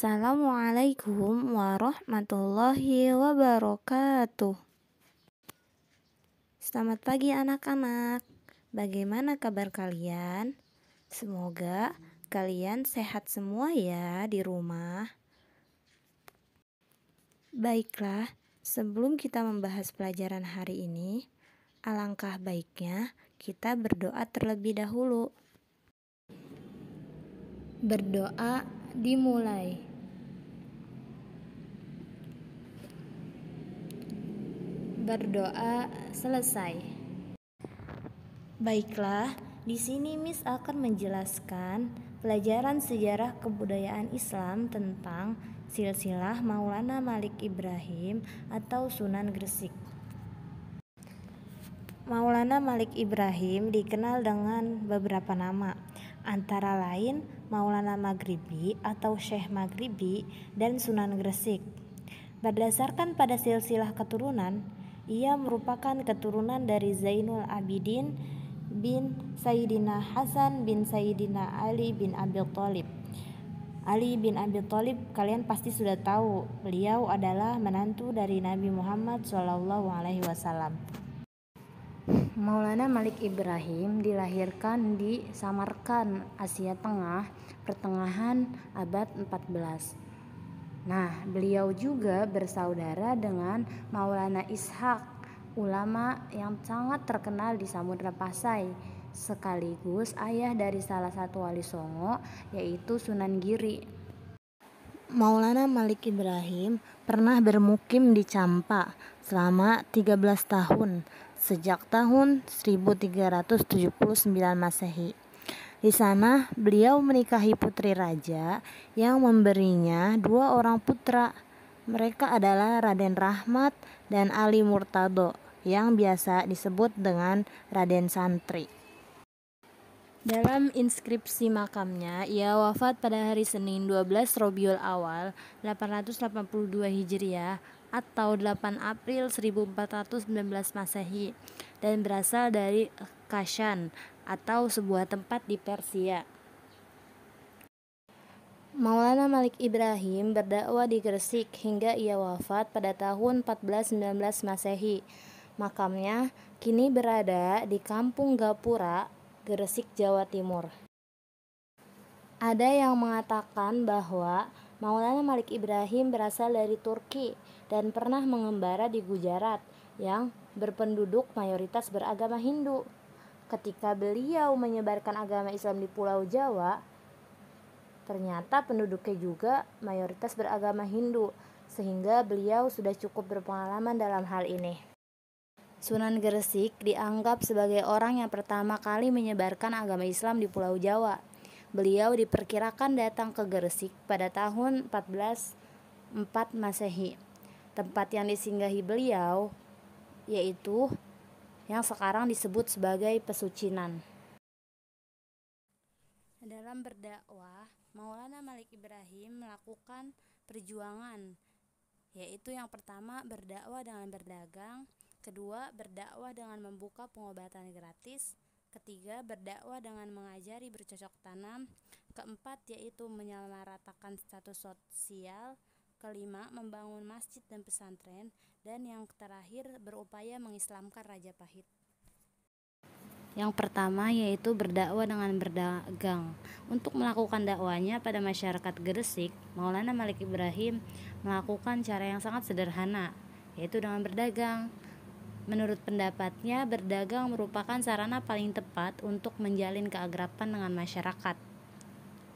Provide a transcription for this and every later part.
Assalamualaikum warahmatullahi wabarakatuh. Selamat pagi anak-anak. Bagaimana kabar kalian? Semoga kalian sehat semua ya di rumah. Baiklah, sebelum kita membahas pelajaran hari ini, alangkah baiknya kita berdoa terlebih dahulu. Berdoa dimulai. Berdoa selesai. Baiklah, di sini Miss akan menjelaskan pelajaran sejarah kebudayaan Islam tentang silsilah Maulana Malik Ibrahim atau Sunan Gresik. Maulana Malik Ibrahim dikenal dengan beberapa nama, antara lain Maulana Maghribi atau Syekh Maghribi dan Sunan Gresik. Berdasarkan pada silsilah keturunan, ia merupakan keturunan dari Zainul Abidin bin Sayyidina Hasan bin Sayyidina Ali bin Abi Thalib. Ali bin Abi Thalib kalian pasti sudah tahu, beliau adalah menantu dari Nabi Muhammad SAW. Maulana Malik Ibrahim dilahirkan di Samarkand, Asia Tengah, pertengahan abad 14. Nah, beliau juga bersaudara dengan Maulana Ishaq, ulama yang sangat terkenal di Samudra Pasai, sekaligus ayah dari salah satu wali Songo, yaitu Sunan Giri. Maulana Malik Ibrahim pernah bermukim di Champa selama 13 tahun, sejak tahun 1379 Masehi. Di sana, beliau menikahi putri raja yang memberinya 2 orang putra. Mereka adalah Raden Rahmat dan Ali Murtado, yang biasa disebut dengan Raden Santri. Dalam inskripsi makamnya, ia wafat pada hari Senin 12 Rabiul Awal 882 Hijriah atau 8 April 1419 Masehi dan berasal dari Kashan atau sebuah tempat di Persia. Maulana Malik Ibrahim berdakwah di Gresik hingga ia wafat pada tahun 1419 Masehi. Makamnya kini berada di Kampung Gapura, Gresik, Jawa Timur. Ada yang mengatakan bahwa Maulana Malik Ibrahim berasal dari Turki dan pernah mengembara di Gujarat yang berpenduduk mayoritas beragama Hindu. Ketika beliau menyebarkan agama Islam di Pulau Jawa, ternyata penduduknya juga mayoritas beragama Hindu, sehingga beliau sudah cukup berpengalaman dalam hal ini. Sunan Gresik dianggap sebagai orang yang pertama kali menyebarkan agama Islam di Pulau Jawa. Beliau diperkirakan datang ke Gresik pada tahun 1404 Masehi. Tempat yang disinggahi beliau yaitu yang sekarang disebut sebagai Pesucinan. Dalam berdakwah, Maulana Malik Ibrahim melakukan perjuangan, yaitu yang pertama berdakwah dengan berdagang, kedua berdakwah dengan membuka pengobatan gratis, ketiga berdakwah dengan mengajari bercocok tanam, keempat yaitu menyamaratakan status sosial, kelima membangun masjid dan pesantren, dan yang terakhir berupaya mengislamkan Rajapahit. Yang pertama yaitu berdakwah dengan berdagang. Untuk melakukan dakwanya pada masyarakat Gresik, Maulana Malik Ibrahim melakukan cara yang sangat sederhana, yaitu dengan berdagang. Menurut pendapatnya, berdagang merupakan sarana paling tepat untuk menjalin keakraban dengan masyarakat.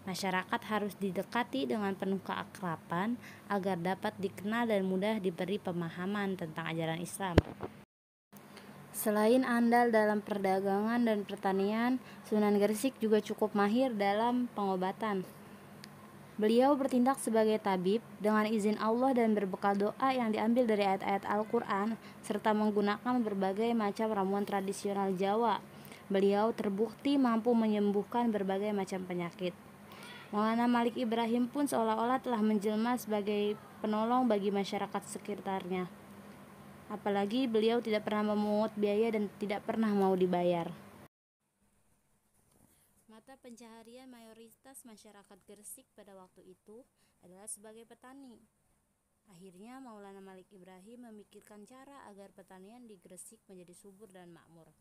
Masyarakat harus didekati dengan penuh keakraban agar dapat dikenal dan mudah diberi pemahaman tentang ajaran Islam. Selain andal dalam perdagangan dan pertanian, Sunan Gresik juga cukup mahir dalam pengobatan. Beliau bertindak sebagai tabib dengan izin Allah dan berbekal doa yang diambil dari ayat-ayat Al-Quran serta menggunakan berbagai macam ramuan tradisional Jawa. Beliau terbukti mampu menyembuhkan berbagai macam penyakit. Maulana Malik Ibrahim pun seolah-olah telah menjelma sebagai penolong bagi masyarakat sekitarnya. Apalagi beliau tidak pernah memungut biaya dan tidak pernah mau dibayar. Mata mata pencaharian mayoritas masyarakat Gresik pada waktu itu adalah sebagai petani. Akhirnya Maulana Malik Ibrahim memikirkan cara agar pertanian di Gresik menjadi subur dan makmur.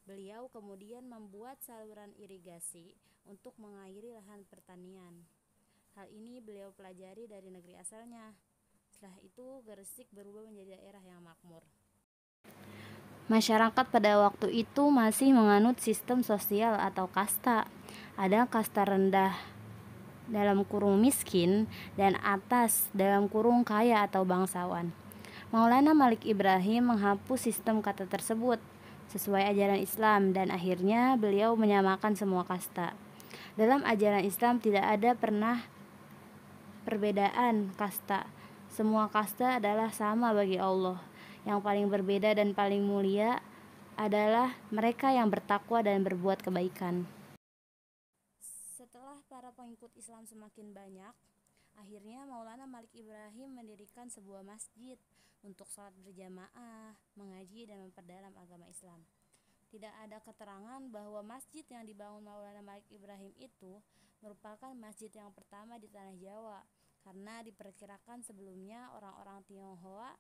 Beliau kemudian membuat saluran irigasi untuk mengairi lahan pertanian. Hal ini beliau pelajari dari negeri asalnya. Setelah itu Gresik berubah menjadi daerah yang makmur. Masyarakat pada waktu itu masih menganut sistem sosial atau kasta. Ada kasta rendah dalam kurung miskin dan atas dalam kurung kaya atau bangsawan. Maulana Malik Ibrahim menghapus sistem kata tersebut sesuai ajaran Islam dan akhirnya beliau menyamakan semua kasta. Dalam ajaran Islam tidak ada pernah perbedaan kasta. Semua kasta adalah sama bagi Allah. Yang paling berbeda dan paling mulia adalah mereka yang bertakwa dan berbuat kebaikan. Setelah para pengikut Islam semakin banyak, akhirnya Maulana Malik Ibrahim mendirikan sebuah masjid untuk sholat berjamaah, mengaji, dan memperdalam agama Islam. Tidak ada keterangan bahwa masjid yang dibangun Maulana Malik Ibrahim itu merupakan masjid yang pertama di tanah Jawa, karena diperkirakan sebelumnya orang-orang Tionghoa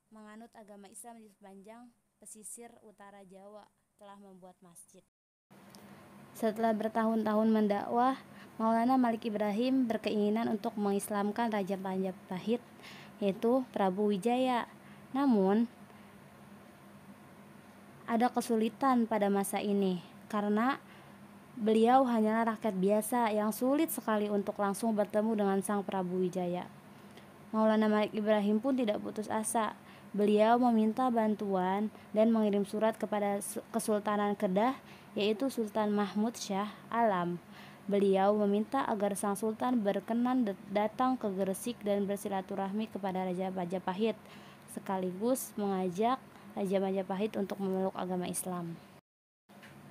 menganut agama Islam di sepanjang pesisir utara Jawa telah membuat masjid. Setelah bertahun-tahun mendakwah, Maulana Malik Ibrahim berkeinginan untuk mengislamkan Raja Majapahit, yaitu Prabu Wijaya. Namun, ada kesulitan pada masa ini karena beliau hanyalah rakyat biasa yang sulit sekali untuk langsung bertemu dengan sang Prabu Wijaya. Maulana Malik Ibrahim pun tidak putus asa. Beliau meminta bantuan dan mengirim surat kepada Kesultanan Kedah, yaitu Sultan Mahmud Shah Alam. Beliau meminta agar sang sultan berkenan datang ke Gresik dan bersilaturahmi kepada Raja Majapahit, sekaligus mengajak Raja Majapahit untuk memeluk agama Islam.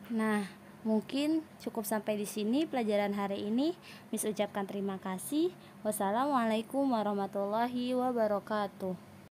Nah, mungkin cukup sampai di sini pelajaran hari ini. Miss ucapkan terima kasih. Wassalamualaikum warahmatullahi wabarakatuh.